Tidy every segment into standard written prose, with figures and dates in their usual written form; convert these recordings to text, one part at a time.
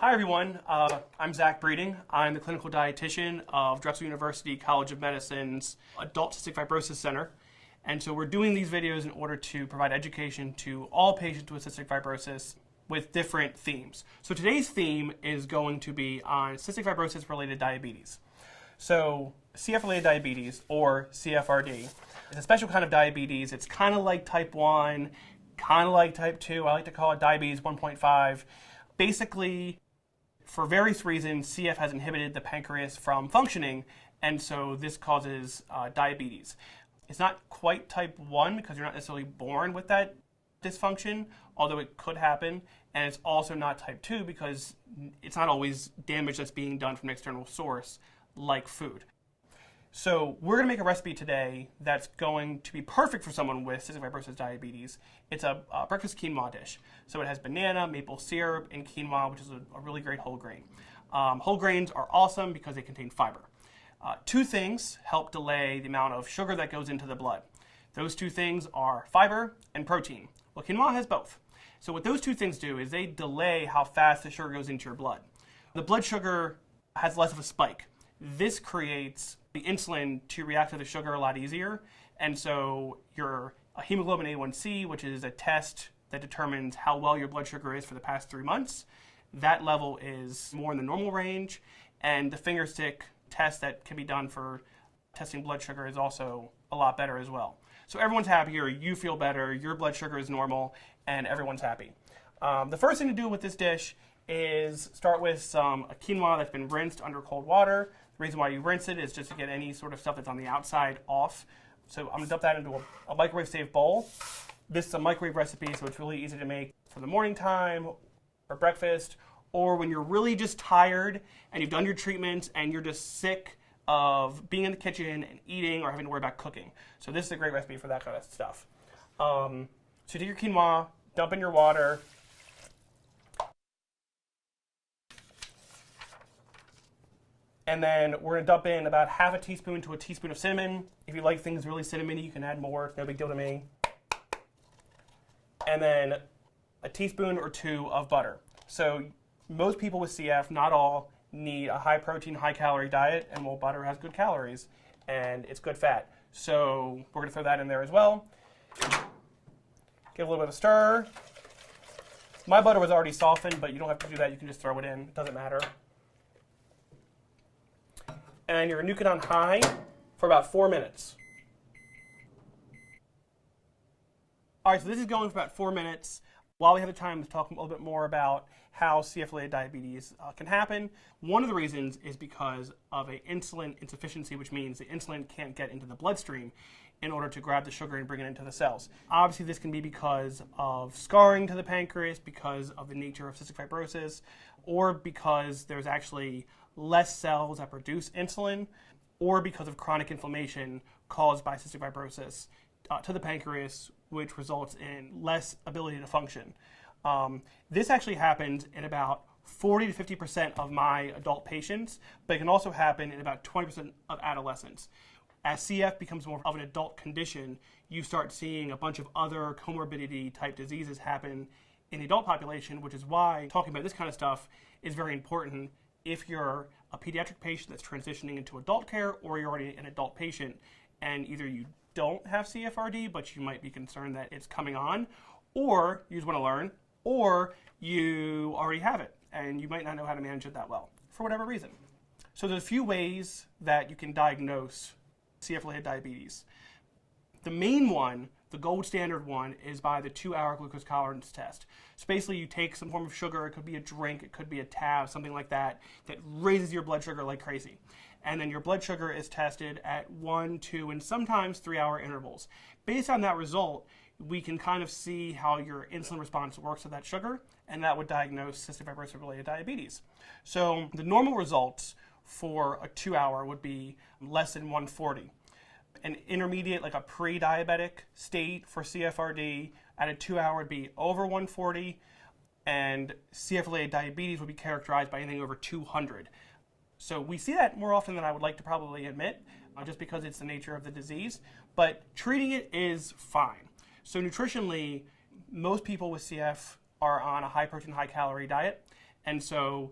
Hi everyone, I'm Zach Breeding. I'm the clinical dietitian of Drexel University College of Medicine's Adult Cystic Fibrosis Center. And so we're doing these videos in order to provide education to all patients with cystic fibrosis with different themes. So today's theme is going to be on cystic fibrosis related diabetes. So CF related diabetes, or CFRD, is a special kind of diabetes. It's kind of like type 1, kind of like type 2. I like to call it diabetes 1.5. Basically, for various reasons, CF has inhibited the pancreas from functioning, and so this causes diabetes. It's not quite type 1 because you're not necessarily born with that dysfunction, although it could happen, and it's also not type 2 because it's not always damage that's being done from an external source, like food. So we're going to make a recipe today that's going to be perfect for someone with cystic fibrosis diabetes. It's a breakfast quinoa dish. So it has banana, maple syrup, and quinoa, which is a really great whole grain. Whole grains are awesome because they contain fiber. Two things help delay the amount of sugar that goes into the blood. Those two things are fiber and protein. Well, quinoa has both. So what those two things do is they delay how fast the sugar goes into your blood. The blood sugar has less of a spike. This creates the insulin to react to the sugar a lot easier, and so your hemoglobin A1C, which is a test that determines how well your blood sugar is for the past 3 months, that level is more in the normal range, and the finger stick test that can be done for testing blood sugar is also a lot better as well. So everyone's happier, you feel better, your blood sugar is normal, and everyone's happy. The first thing to do with this dish is start with some quinoa that's been rinsed under cold water. The reason why you rinse it is just to get any sort of stuff that's on the outside off. So I'm going to dump that into a microwave-safe bowl. This is a microwave recipe, so it's really easy to make for the morning time or breakfast, or when you're really just tired and you've done your treatments and you're just sick of being in the kitchen and eating or having to worry about cooking. So this is a great recipe for that kind of stuff. So you take your quinoa, dump in your water. And then we're going to dump in about half a teaspoon to a teaspoon of cinnamon. If you like things really cinnamony, you can add more. It's no big deal to me. And then a teaspoon or two of butter. So most people with CF, not all, need a high protein, high calorie diet, and well, butter has good calories and it's good fat. So we're going to throw that in there as well. Give a little bit of a stir. My butter was already softened, but you don't have to do that. You can just throw it in. It doesn't matter. And you're going to nuke it on high for about 4 minutes. All right, so this is going for about 4 minutes. While we have the time to talk a little bit more about how CF-related diabetes can happen, one of the reasons is because of an insulin insufficiency, which means the insulin can't get into the bloodstream in order to grab the sugar and bring it into the cells. Obviously, this can be because of scarring to the pancreas, because of the nature of cystic fibrosis, or because there's actually less cells that produce insulin, or because of chronic inflammation caused by cystic fibrosis to the pancreas, which results in less ability to function. This actually happens in about 40 to 50% of my adult patients, but it can also happen in about 20% of adolescents. As CF becomes more of an adult condition, you start seeing a bunch of other comorbidity type diseases happen in the adult population, which is why talking about this kind of stuff is very important if you're a pediatric patient that's transitioning into adult care, or you're already an adult patient and either you don't have CFRD, but you might be concerned that it's coming on, or you just want to learn, or you already have it and you might not know how to manage it that well for whatever reason. So there's a few ways that you can diagnose CF-related diabetes. The main one, the gold standard one, is by the 2-hour glucose tolerance test. So basically you take some form of sugar, it could be a drink, it could be a tab, something like that, that raises your blood sugar like crazy. And then your blood sugar is tested at 1, 2, and sometimes 3-hour intervals. Based on that result, we can kind of see how your insulin response works to that sugar, and that would diagnose cystic fibrosis-related diabetes. So the normal results for a 2-hour would be less than 140. An intermediate, like a pre-diabetic state for CFRD at a 2-hour would be over 140, and CF-related diabetes would be characterized by anything over 200. So we see that more often than I would like to probably admit, just because it's the nature of the disease, but treating it is fine. So nutritionally, most people with CF are on a high protein, high calorie diet. And so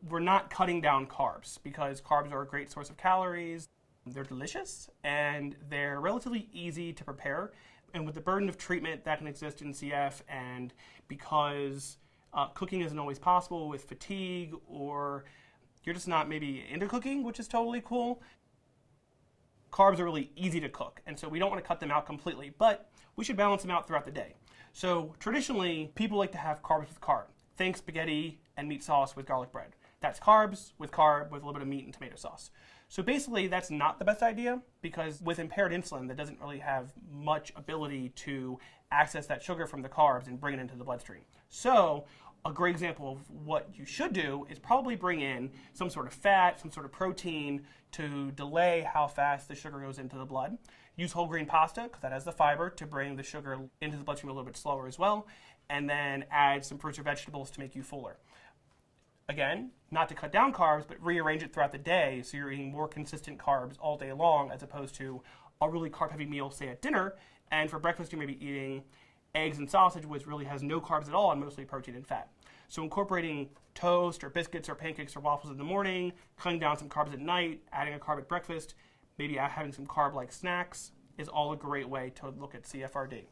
we're not cutting down carbs because carbs are a great source of calories. They're delicious and they're relatively easy to prepare. And with the burden of treatment that can exist in CF, and because cooking isn't always possible with fatigue, or you're just not maybe into cooking, which is totally cool, carbs are really easy to cook. And so we don't want to cut them out completely, but we should balance them out throughout the day. So traditionally, people like to have carbs with carb. Think spaghetti and meat sauce with garlic bread. That's carbs with carb with a little bit of meat and tomato sauce. So basically, that's not the best idea, because with impaired insulin, that doesn't really have much ability to access that sugar from the carbs and bring it into the bloodstream. So a great example of what you should do is probably bring in some sort of fat, some sort of protein to delay how fast the sugar goes into the blood. Use whole grain pasta, because that has the fiber, to bring the sugar into the bloodstream a little bit slower as well. And then add some fruits or vegetables to make you fuller. Again, not to cut down carbs, but rearrange it throughout the day so you're eating more consistent carbs all day long, as opposed to a really carb-heavy meal, say at dinner, and for breakfast you may be eating eggs and sausage, which really has no carbs at all and mostly protein and fat. So incorporating toast or biscuits or pancakes or waffles in the morning, cutting down some carbs at night, adding a carb at breakfast, maybe having some carb-like snacks is all a great way to look at CFRD.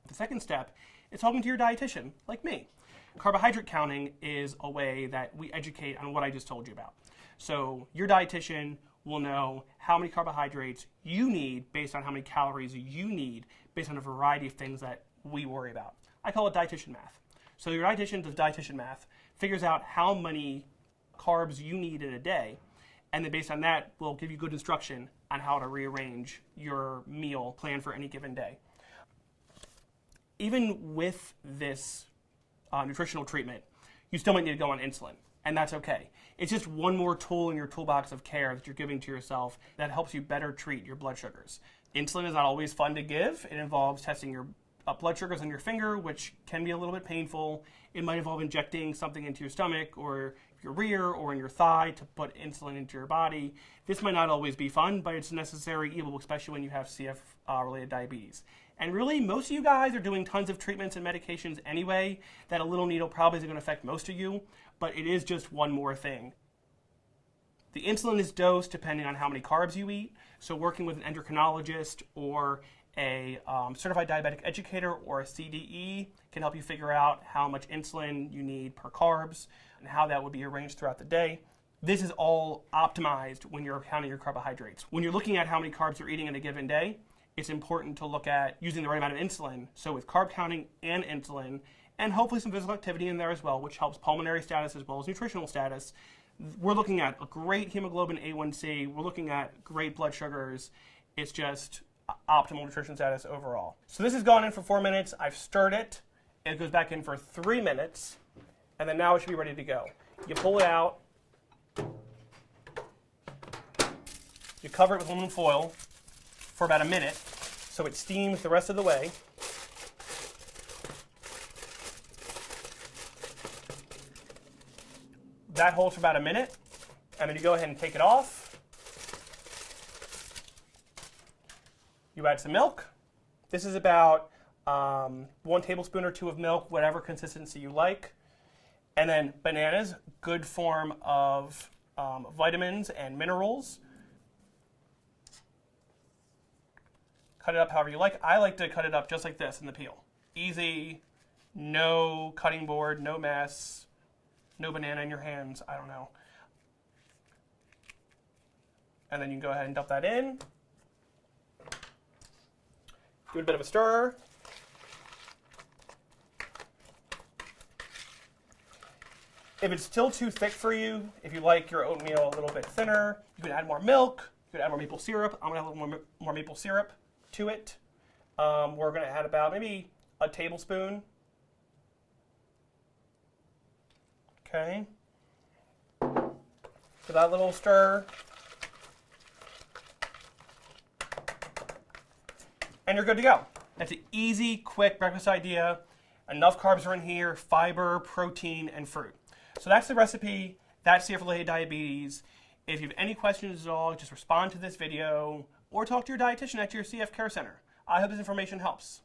The second step is talking to your dietitian, like me. Carbohydrate counting is a way that we educate on what I just told you about. So your dietitian will know how many carbohydrates you need based on how many calories you need based on a variety of things that we worry about. I call it dietitian math. So your dietitian does dietitian math, figures out how many carbs you need in a day, and then based on that will give you good instruction on how to rearrange your meal plan for any given day. Even with this nutritional treatment, you still might need to go on insulin, and that's okay. It's just one more tool in your toolbox of care that you're giving to yourself that helps you better treat your blood sugars. Insulin is not always fun to give. It involves testing your blood sugars on your finger, which can be a little bit painful. It might involve injecting something into your stomach or your rear or in your thigh to put insulin into your body. This might not always be fun, but it's a necessary evil, especially when you have CF-related diabetes. And really, most of you guys are doing tons of treatments and medications anyway. That a little needle probably isn't going to affect most of you, but it is just one more thing. The insulin is dosed depending on how many carbs you eat. So working with an endocrinologist or a certified diabetic educator or a CDE can help you figure out how much insulin you need per carbs and how that would be arranged throughout the day. This is all optimized when you're counting your carbohydrates. When you're looking at how many carbs you're eating in a given day, it's important to look at using the right amount of insulin. So with carb counting and insulin, and hopefully some physical activity in there as well, which helps pulmonary status as well as nutritional status, we're looking at a great hemoglobin A1C. We're looking at great blood sugars. It's just optimal nutrition status overall. So this has gone in for 4 minutes. I've stirred it. It goes back in for 3 minutes. And then now it should be ready to go. You pull it out. You cover it with aluminum foil for about a minute so it steams the rest of the way. That holds for about a minute, and then you go ahead and take it off. You add some milk. This is about 1 tablespoon or 2 of milk, whatever consistency you like. And then bananas, good form of vitamins and minerals. Cut it up however you like. I like to cut it up just like this in the peel. Easy, no cutting board, no mess, no banana in your hands, I don't know. And then you can go ahead and dump that in. Give it a bit of a stir. If it's still too thick for you, if you like your oatmeal a little bit thinner, you can add more milk, you can add more maple syrup. I'm gonna add a little more maple syrup to it. We're gonna add about maybe a tablespoon. Okay. Give that a little stir. And you're good to go. That's an easy, quick breakfast idea. Enough carbs are in here, fiber, protein, and fruit. So that's the recipe. That's CF-related diabetes. If you have any questions at all, just respond to this video or talk to your dietitian at your CF care center. I hope this information helps.